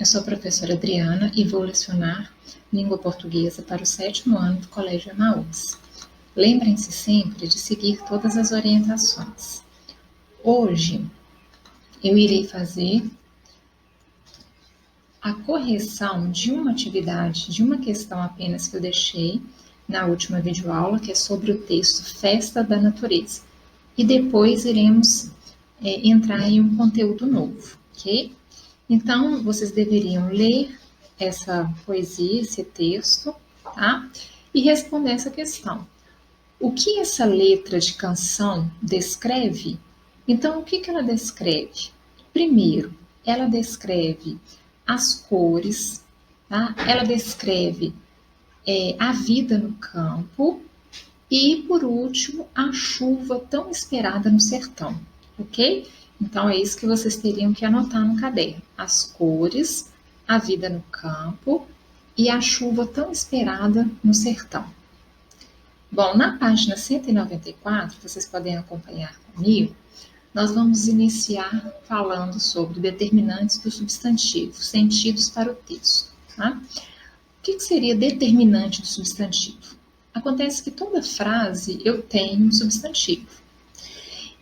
sou a professora Adriana e vou lecionar língua portuguesa para o 7º ano do Colégio Emaús. Lembrem-se sempre de seguir todas as orientações. Hoje eu irei fazer a correção de uma atividade, de uma questão apenas que eu deixei na última videoaula, que é sobre o texto Festa da Natureza. E depois iremos entrar em um conteúdo novo, ok? Então, vocês deveriam ler essa poesia, esse texto, tá? E responder essa questão. O que essa letra de canção descreve? Então, o que ela descreve? Primeiro, ela descreve as cores, tá? Ela descreve a vida no campo e, por último, a chuva tão esperada no sertão, ok? Então, é isso que vocês teriam que anotar no caderno. As cores, a vida no campo e a chuva tão esperada no sertão. Bom, na página 194, vocês podem acompanhar comigo, nós vamos iniciar falando sobre determinantes do substantivo, sentidos para o texto. Tá? O que seria determinante do substantivo? Acontece que toda frase eu tenho um substantivo.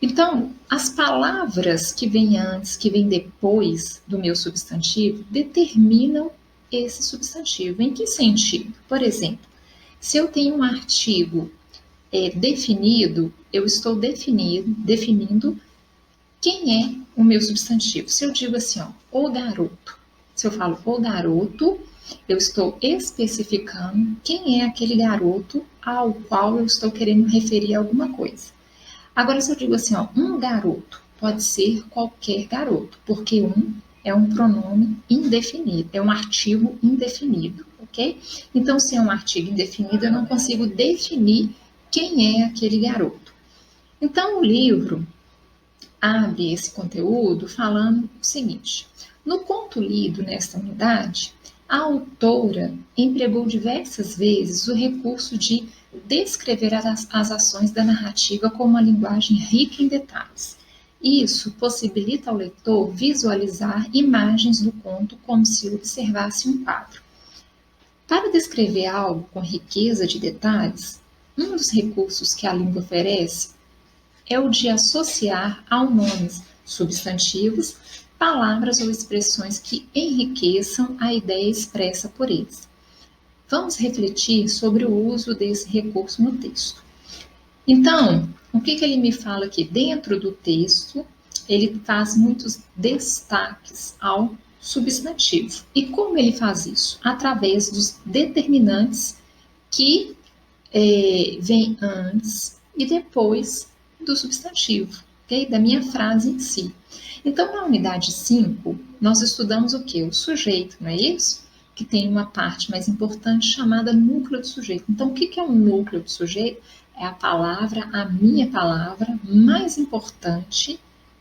Então, as palavras que vêm antes, que vêm depois do meu substantivo, determinam esse substantivo. Em que sentido? Por exemplo, se eu tenho um artigo definido, eu estou definindo quem é o meu substantivo. Se eu digo assim, ó, o garoto. Se eu falo o garoto, eu estou especificando quem é aquele garoto ao qual eu estou querendo referir alguma coisa. Agora, se eu digo assim, ó, um garoto, pode ser qualquer garoto, porque um é um pronome indefinido, é um artigo indefinido, ok? Então, se é um artigo indefinido, eu não consigo definir quem é aquele garoto. Então, o livro abre esse conteúdo falando o seguinte: no conto lido nesta unidade, a autora empregou diversas vezes o recurso de descrever as ações da narrativa com uma linguagem rica em detalhes. Isso possibilita ao leitor visualizar imagens do conto como se observasse um quadro. Para descrever algo com riqueza de detalhes, um dos recursos que a língua oferece é o de associar ao nomes substantivos palavras ou expressões que enriqueçam a ideia expressa por eles. Vamos refletir sobre o uso desse recurso no texto. Então, o que ele me fala aqui? Dentro do texto, ele faz muitos destaques ao substantivo. E como ele faz isso? Através dos determinantes que vêm antes e depois do substantivo, ok? Da minha frase em si. Então, na unidade 5, nós estudamos o quê? O sujeito, não é isso? Que tem uma parte mais importante chamada núcleo do sujeito. Então, o que é um núcleo do sujeito? É a palavra, a minha palavra mais importante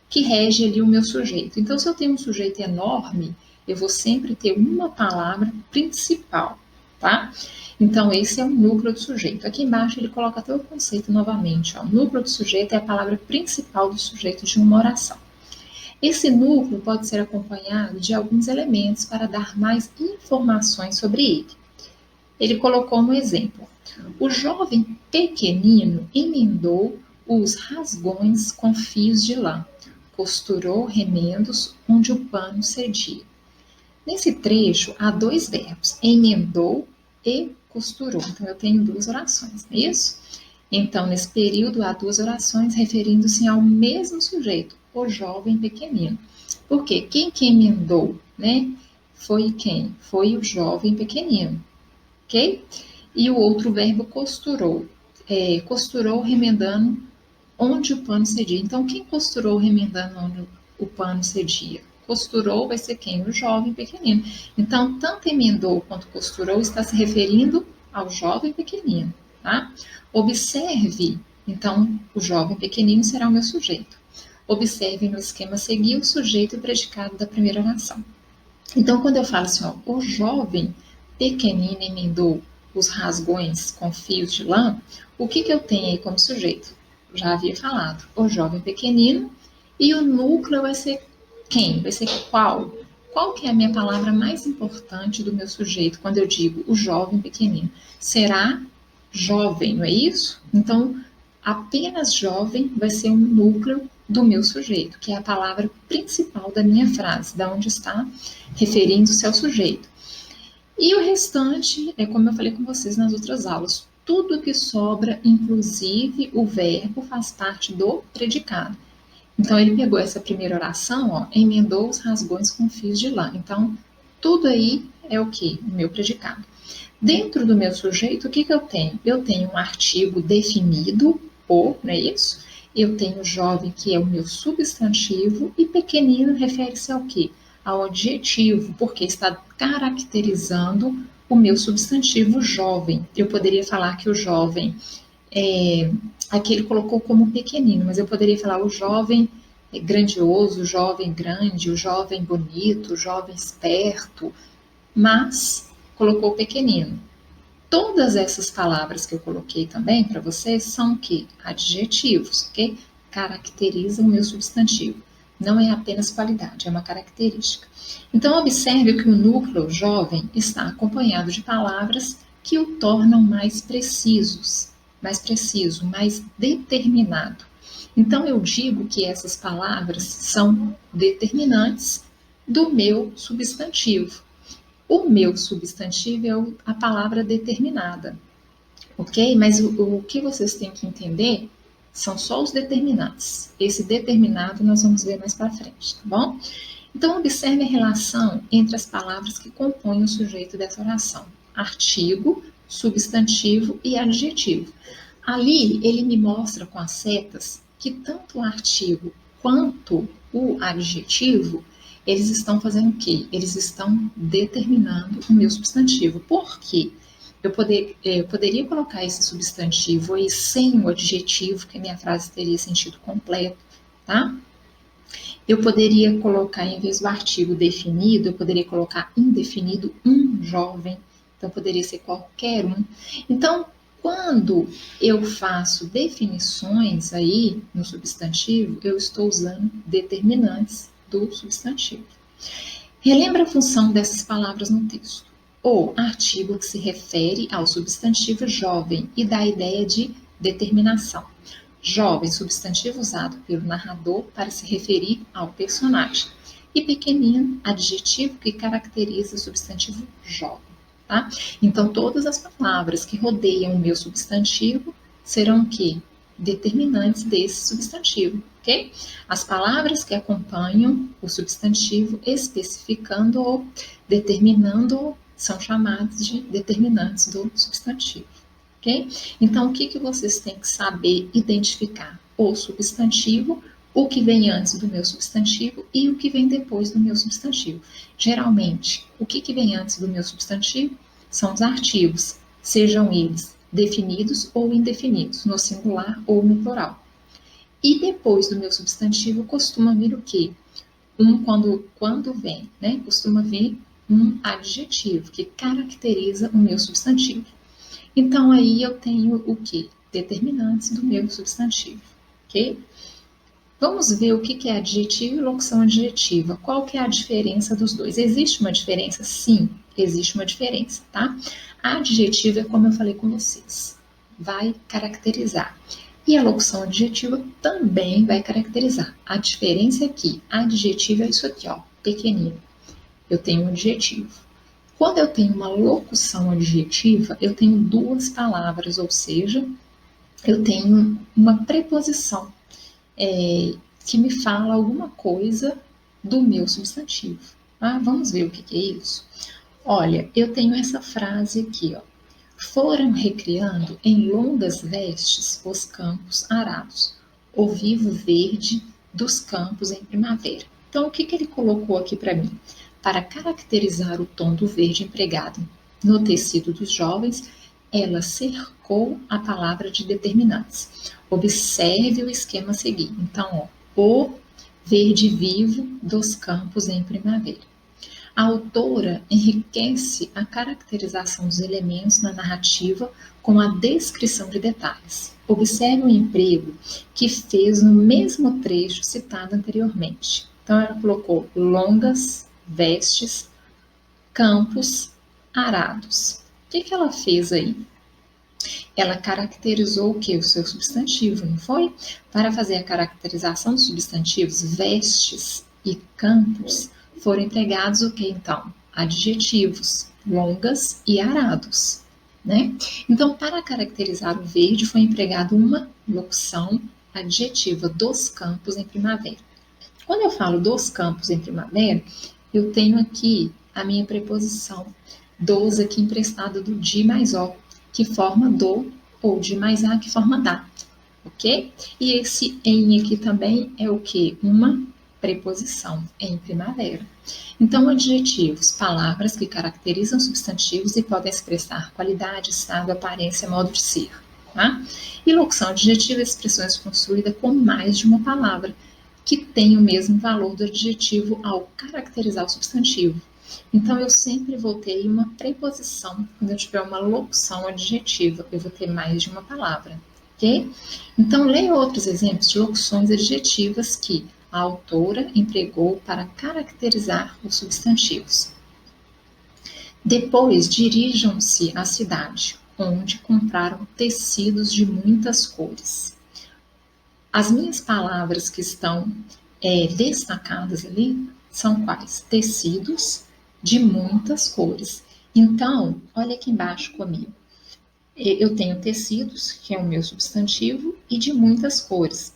que rege ali o meu sujeito. Então, se eu tenho um sujeito enorme, eu vou sempre ter uma palavra principal, tá? Então, esse é o núcleo do sujeito. Aqui embaixo ele coloca até o conceito novamente. Ó. O núcleo do sujeito é a palavra principal do sujeito de uma oração. Esse núcleo pode ser acompanhado de alguns elementos para dar mais informações sobre ele. Ele colocou um exemplo. O jovem pequenino emendou os rasgões com fios de lã, costurou remendos onde o pano cedia. Nesse trecho há dois verbos, emendou e costurou. Então, eu tenho duas orações, não é isso? Então, nesse período, há duas orações referindo-se ao mesmo sujeito, o jovem pequenino. Por quê? Quem que emendou, né? Foi quem? Foi o jovem pequenino, ok? E o outro verbo costurou. Costurou remendando onde o pano cedia. Então, quem costurou remendando onde o pano cedia? Costurou vai ser quem? O jovem pequenino. Então, tanto emendou quanto costurou está se referindo ao jovem pequenino, tá? Observe, então, o jovem pequenino será o meu sujeito. Observe no esquema a seguir o sujeito e o predicado da primeira oração. Então, quando eu falo assim, ó, o jovem pequenino emendou os rasgões com fios de lã, o que eu tenho aí como sujeito? Já havia falado, o jovem pequenino, e o núcleo vai ser quem? Vai ser qual? qual que é a minha palavra mais importante do meu sujeito quando eu digo o jovem pequenino? Será jovem, não é isso? Então, apenas jovem vai ser um núcleo do meu sujeito, que é a palavra principal da minha frase, da onde está referindo-se ao sujeito. E o restante é como eu falei com vocês nas outras aulas. Tudo que sobra, inclusive o verbo, faz parte do predicado. Então, ele pegou essa primeira oração, ó, emendou os rasgões com fios de lã. Então, tudo aí é o que? O meu predicado. Dentro do meu sujeito, o que eu tenho? Eu tenho um artigo definido, o, não é isso? Eu tenho jovem, que é o meu substantivo, e pequenino refere-se ao quê? Ao adjetivo, porque está caracterizando o meu substantivo jovem. Eu poderia falar que o jovem aqui ele colocou como pequenino, mas eu poderia falar o jovem grandioso, o jovem grande, o jovem bonito, o jovem esperto, mas colocou pequenino. Todas essas palavras que eu coloquei também para vocês são o quê? Adjetivos, ok? Caracterizam o meu substantivo. Não é apenas qualidade, é uma característica. Então, observe que o núcleo jovem está acompanhado de palavras que o tornam mais preciso, mais determinado. Então, eu digo que essas palavras são determinantes do meu substantivo. O meu substantivo é a palavra determinada, ok? Mas o que vocês têm que entender são só os determinantes. Esse determinado nós vamos ver mais para frente, tá bom? Então, observe a relação entre as palavras que compõem o sujeito dessa oração: artigo, substantivo e adjetivo. Ali, ele me mostra com as setas que tanto o artigo quanto o adjetivo, eles estão fazendo o quê? Eles estão determinando o meu substantivo. Por quê? Eu poderia colocar esse substantivo aí sem o adjetivo, que a minha frase teria sentido completo, tá? Eu poderia colocar, em vez do artigo definido, eu poderia colocar indefinido, um jovem. Então, poderia ser qualquer um. Então, quando eu faço definições aí no substantivo, eu estou usando determinantes do substantivo. Relembra a função dessas palavras no texto. O artigo que se refere ao substantivo jovem e dá a ideia de determinação. Jovem, substantivo usado pelo narrador para se referir ao personagem. E pequenino, adjetivo que caracteriza o substantivo jovem. Tá? Então, todas as palavras que rodeiam o meu substantivo serão o quê? Determinantes desse substantivo, ok? As palavras que acompanham o substantivo, especificando ou determinando, são chamadas de determinantes do substantivo, ok? Então, o que vocês têm que saber identificar? O substantivo, o que vem antes do meu substantivo e o que vem depois do meu substantivo. Geralmente, o que vem antes do meu substantivo são os artigos, sejam eles definidos ou indefinidos, no singular ou no plural. E depois do meu substantivo costuma vir o quê? Quando vem, né? Costuma vir um adjetivo que caracteriza o meu substantivo. Então, aí eu tenho o quê? Determinantes do meu substantivo, ok? Vamos ver o que é adjetivo e locução adjetiva. Qual que é a diferença dos dois? Existe uma diferença? Sim, existe uma diferença, tá? A adjetiva é como eu falei com vocês, vai caracterizar. E a locução adjetiva também vai caracterizar. A diferença é que a adjetiva é isso aqui, ó, pequenino. Eu tenho um adjetivo. Quando eu tenho uma locução adjetiva, eu tenho duas palavras, ou seja, eu tenho uma preposição que me fala alguma coisa do meu substantivo. Ah, vamos ver o que é isso? Olha, eu tenho essa frase aqui, ó. Foram recriando em longas vestes os campos arados, o vivo verde dos campos em primavera. Então, o que ele colocou aqui para mim? Para caracterizar o tom do verde empregado no tecido dos jovens, ela cercou a palavra de determinantes. Observe o esquema a seguir. Então, ó, o verde vivo dos campos em primavera. A autora enriquece a caracterização dos elementos na narrativa com a descrição de detalhes. Observe o emprego que fez no mesmo trecho citado anteriormente. Então, ela colocou longas vestes, campos, arados. O que ela fez aí? Ela caracterizou o que? O seu substantivo, não foi? Para fazer a caracterização dos substantivos, vestes e campos, foram empregados o que então? Adjetivos, longas e arados, né? Então, para caracterizar o verde, foi empregada uma locução adjetiva dos campos em primavera. Quando eu falo dos campos em primavera, eu tenho aqui a minha preposição dos aqui emprestada do de mais o, que forma do, ou de mais a, que forma da, ok? E esse em aqui também é o que? Uma preposição em primavera. Então, adjetivos, palavras que caracterizam substantivos e podem expressar qualidade, estado, aparência, modo de ser. Tá? E locução adjetiva, expressões construídas com mais de uma palavra, que tem o mesmo valor do adjetivo ao caracterizar o substantivo. Então, eu sempre vou ter uma preposição quando eu tiver uma locução adjetiva, eu vou ter mais de uma palavra, ok? Então, leia outros exemplos de locuções adjetivas que a autora empregou para caracterizar os substantivos. Depois, dirijam-se à cidade, onde compraram tecidos de muitas cores. As minhas palavras que estão destacadas ali são quais? Tecidos de muitas cores. Então, olha aqui embaixo comigo. Eu tenho tecidos, que é o meu substantivo, e de muitas cores.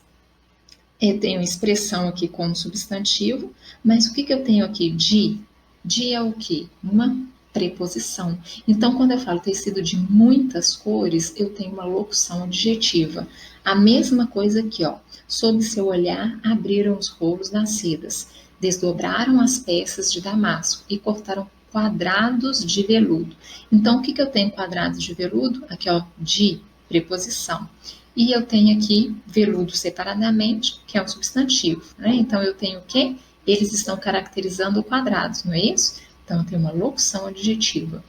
Eu tenho expressão aqui como substantivo, mas o que eu tenho aqui? De. De é o quê? Uma preposição. Então, quando eu falo tecido de muitas cores, eu tenho uma locução adjetiva. A mesma coisa aqui, ó. Sob seu olhar, abriram os rolos das sedas, desdobraram as peças de damasco e cortaram quadrados de veludo. Então, o que eu tenho quadrados de veludo? Aqui, ó, de preposição. E eu tenho aqui veludo separadamente, que é um substantivo, né? Então, eu tenho o quê? Eles estão caracterizando quadrados, não é isso? Então, eu tenho uma locução adjetiva.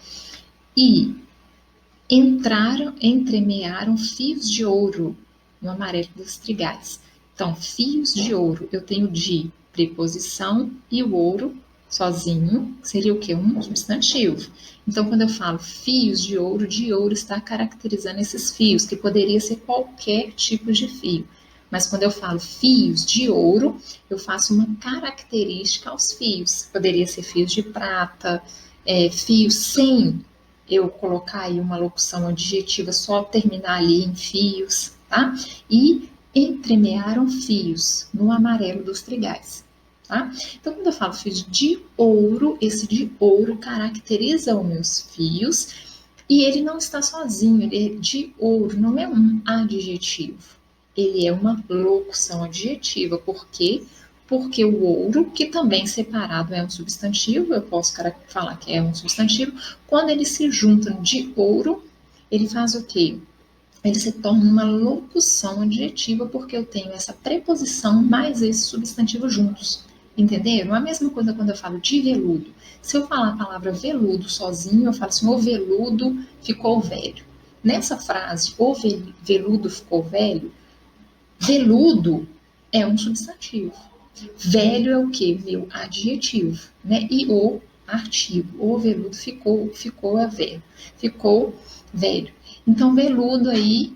E entremearam fios de ouro no amarelo dos trigais. Então, fios de ouro, eu tenho de preposição e o ouro sozinho seria o quê? Um substantivo. Então, quando eu falo fios de ouro está caracterizando esses fios, que poderia ser qualquer tipo de fio. Mas quando eu falo fios de ouro, eu faço uma característica aos fios. Poderia ser fios de prata, fios sem eu colocar aí uma locução adjetiva, só terminar ali em fios, tá? E entremearam fios no amarelo dos trigais. Tá? Então, quando eu falo fios de ouro, esse de ouro caracteriza os meus fios e ele não está sozinho, ele é de ouro, não é um adjetivo, ele é uma locução adjetiva. Por quê? Porque o ouro, que também separado é um substantivo, eu posso falar que é um substantivo, quando eles se juntam de ouro, ele faz o quê? Ele se torna uma locução adjetiva porque eu tenho essa preposição mais esse substantivo juntos. Entenderam? A mesma coisa quando eu falo de veludo. Se eu falar a palavra veludo sozinho, eu falo assim, o veludo ficou velho. Nessa frase, o veludo ficou velho, veludo é um substantivo. Velho é o que? Meu adjetivo, né? E o artigo. O veludo ficou velho. Ficou velho. Então, veludo aí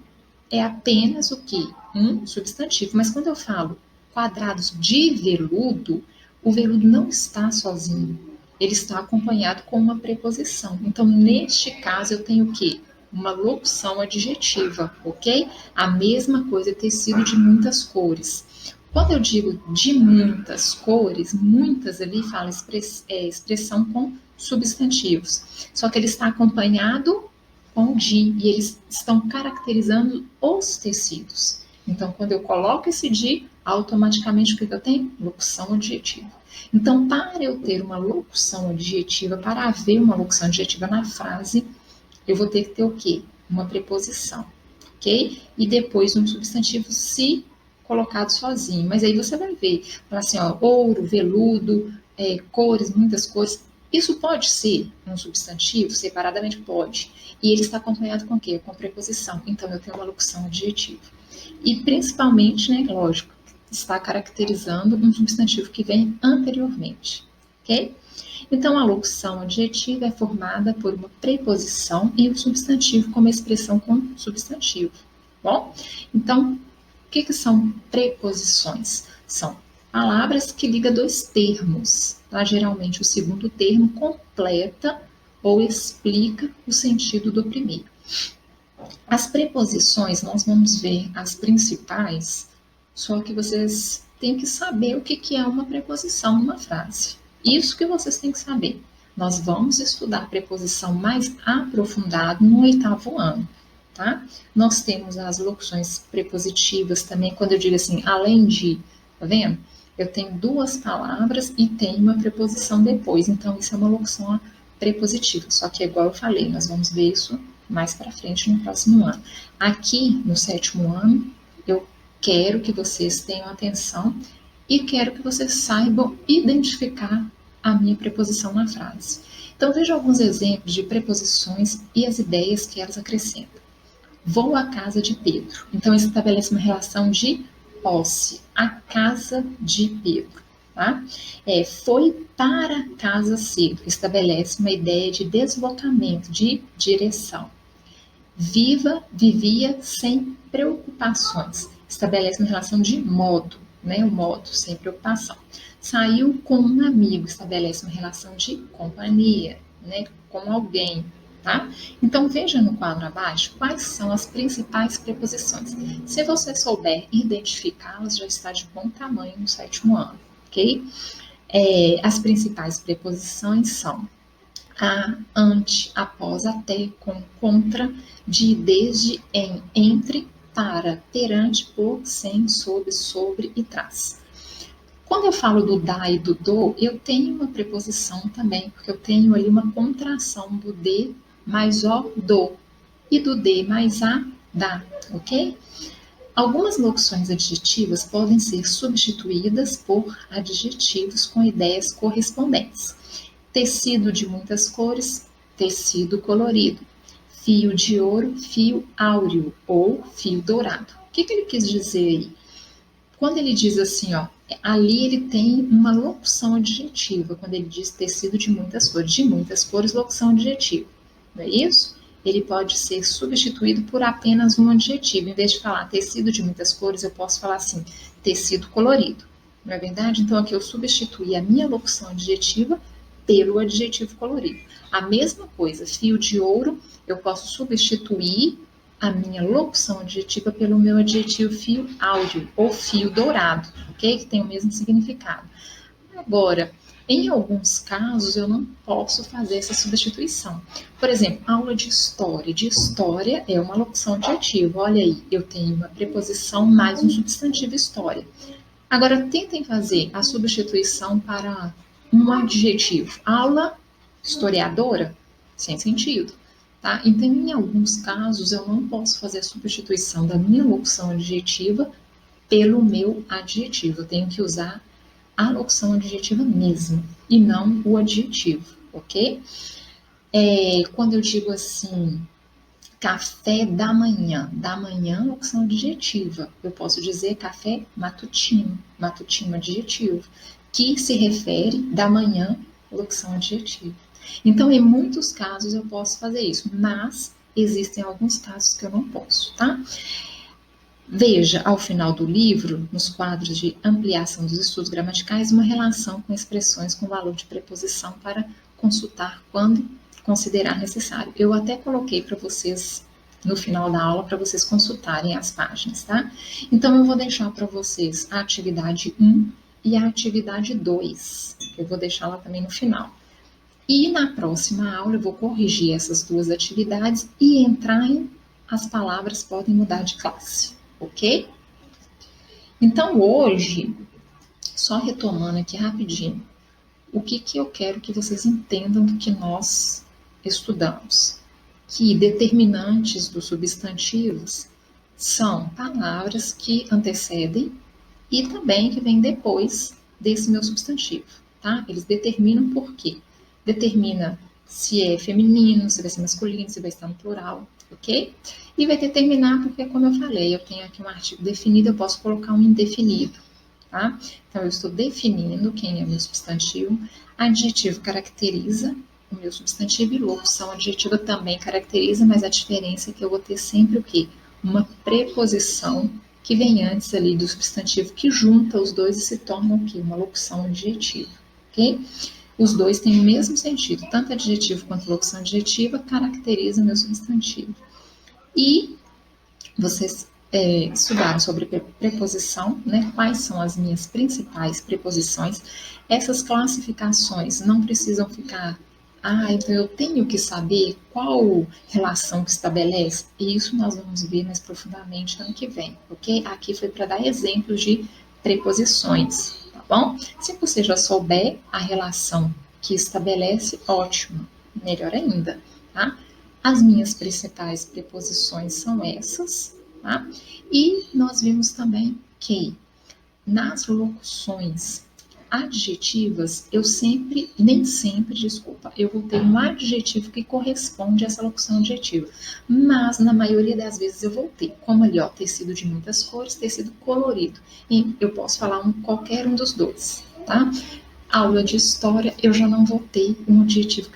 é apenas o que? Um substantivo. Mas quando eu falo quadrados de veludo, o veludo não está sozinho. Ele está acompanhado com uma preposição. Então, neste caso, eu tenho o quê? Uma locução adjetiva, ok? A mesma coisa, tecido de muitas cores. Quando eu digo de muitas cores, muitas ali fala expressão com substantivos. Só que ele está acompanhado com de, e eles estão caracterizando os tecidos. Então, quando eu coloco esse de, automaticamente o que eu tenho? Locução adjetiva. Então, para eu ter uma locução adjetiva, para haver uma locução adjetiva na frase, eu vou ter que ter o quê? Uma preposição, ok? E depois um substantivo se colocado sozinho. Mas aí você vai ver, falar assim, ó, ouro, veludo, cores, muitas cores. Isso pode ser um substantivo, separadamente pode. E ele está acompanhado com o quê? Com preposição. Então, eu tenho uma locução adjetiva. E principalmente, né, lógico, está caracterizando um substantivo que vem anteriormente, ok? Então, a locução adjetiva é formada por uma preposição e o substantivo como expressão com substantivo. Bom, então, o que são preposições? São palavras que ligam dois termos. Tá? Geralmente, o segundo termo completa ou explica o sentido do primeiro. As preposições, nós vamos ver as principais, só que vocês têm que saber o que é uma preposição numa frase. Isso que vocês têm que saber. Nós vamos estudar preposição mais aprofundado no 8º ano, tá? Nós temos as locuções prepositivas também, quando eu digo assim, além de, tá vendo? Eu tenho duas palavras e tenho uma preposição depois, então isso é uma locução prepositiva, só que é igual eu falei, nós vamos ver isso mais para frente no próximo ano. Aqui, no 7º ano, eu quero que vocês tenham atenção e quero que vocês saibam identificar a minha preposição na frase. Então, veja alguns exemplos de preposições e as ideias que elas acrescentam. Vou à casa de Pedro. Então, estabelece uma relação de posse. A casa de Pedro. Tá? Foi para casa cedo. Estabelece uma ideia de deslocamento, de direção. Vivia sem preocupações. Estabelece uma relação de modo, né? O modo, sem preocupação. Saiu com um amigo, estabelece uma relação de companhia, né? Com alguém, tá? Então, veja no quadro abaixo quais são as principais preposições. Se você souber identificá-las, já está de bom tamanho no 7º ano, ok? As principais preposições são a, ante, após, até, com, contra, de, desde, em, entre, para, perante, por, sem, sob, sobre e tras. Quando eu falo do da e do do, eu tenho uma preposição também, porque eu tenho ali uma contração do de mais o do e do de mais a da, ok? Algumas locuções adjetivas podem ser substituídas por adjetivos com ideias correspondentes. Tecido de muitas cores, tecido colorido. Fio de ouro, fio áureo ou fio dourado. O que ele quis dizer aí? Quando ele diz assim, ó, ali ele tem uma locução adjetiva, quando ele diz tecido de muitas cores, locução adjetiva, não é isso? Ele pode ser substituído por apenas um adjetivo. Em vez de falar tecido de muitas cores, eu posso falar assim, tecido colorido, não é verdade? Então aqui eu substituí a minha locução adjetiva pelo adjetivo colorido. A mesma coisa, fio de ouro, eu posso substituir a minha locução adjetiva pelo meu adjetivo fio áureo ou fio dourado, ok? Que tem o mesmo significado. Agora, em alguns casos, eu não posso fazer essa substituição. Por exemplo, aula de história. De história é uma locução adjetiva. Olha aí, eu tenho uma preposição mais um substantivo história. Agora, tentem fazer a substituição para um adjetivo. Aula historiadora, sem sentido. Tá? Então, em alguns casos, eu não posso fazer a substituição da minha locução adjetiva pelo meu adjetivo. Eu tenho que usar a locução adjetiva mesmo, e não o adjetivo, ok? Quando eu digo assim, café da manhã, locução adjetiva. Eu posso dizer café matutino adjetivo, que se refere da manhã, locução adjetiva. Então, em muitos casos eu posso fazer isso, mas existem alguns casos que eu não posso, tá? Veja, ao final do livro, nos quadros de ampliação dos estudos gramaticais, uma relação com expressões com valor de preposição para consultar quando considerar necessário. Eu até coloquei para vocês no final da aula para vocês consultarem as páginas, tá? Então, eu vou deixar para vocês a atividade 1 e a atividade 2. Eu vou deixar lá também no final. E na próxima aula eu vou corrigir essas duas atividades e entrar em as palavras podem mudar de classe, ok? Então hoje, só retomando aqui rapidinho, o que eu quero que vocês entendam do que nós estudamos? Que determinantes dos substantivos são palavras que antecedem e também que vêm depois desse meu substantivo, tá? Eles determinam por quê? Determina se é feminino, se vai ser masculino, se vai estar no plural, ok? E vai determinar porque, como eu falei, eu tenho aqui um artigo definido, eu posso colocar um indefinido, tá? Então, eu estou definindo quem é o meu substantivo. Adjetivo caracteriza o meu substantivo e locução adjetiva também caracteriza, mas a diferença é que eu vou ter sempre o quê? Uma preposição que vem antes ali do substantivo, que junta os dois e se torna o quê? Uma locução adjetiva, ok? Os dois têm o mesmo sentido, tanto adjetivo quanto locução adjetiva caracteriza meu substantivo. E vocês estudaram sobre preposição, né? Quais são as minhas principais preposições? Essas classificações não precisam ficar, então eu tenho que saber qual relação que estabelece. E isso nós vamos ver mais profundamente ano que vem, ok? Aqui foi para dar exemplos de preposições, tá bom? Se você já souber a relação que estabelece, ótimo, melhor ainda, tá? As minhas principais preposições são essas, tá? E nós vimos também que nas locuções adjetivas, nem sempre, eu vou ter um adjetivo que corresponde a essa locução adjetiva. Mas, na maioria das vezes, eu vou ter, como ali, ó, tecido de muitas cores, tecido colorido. E eu posso falar qualquer um dos dois, tá? Aula de história, eu já não vou ter um adjetivo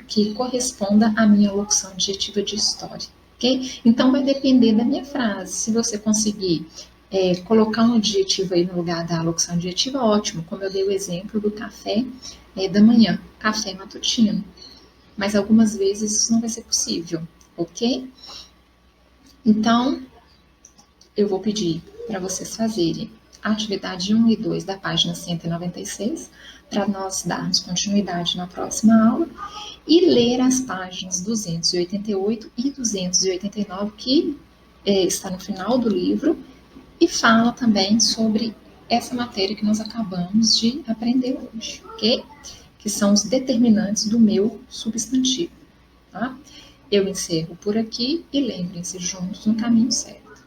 que corresponda à minha locução adjetiva de história, ok? Então, vai depender da minha frase. Se você conseguir colocar um adjetivo aí no lugar da locução adjetiva, ótimo, como eu dei o exemplo do café da manhã, café matutino. Mas algumas vezes isso não vai ser possível, ok? Então, eu vou pedir para vocês fazerem a atividade 1 e 2 da página 196, para nós darmos continuidade na próxima aula, e ler as páginas 288 e 289, que está no final do livro, e fala também sobre essa matéria que nós acabamos de aprender hoje, ok? Que são os determinantes do meu substantivo, tá? Eu encerro por aqui e lembrem-se juntos no caminho certo.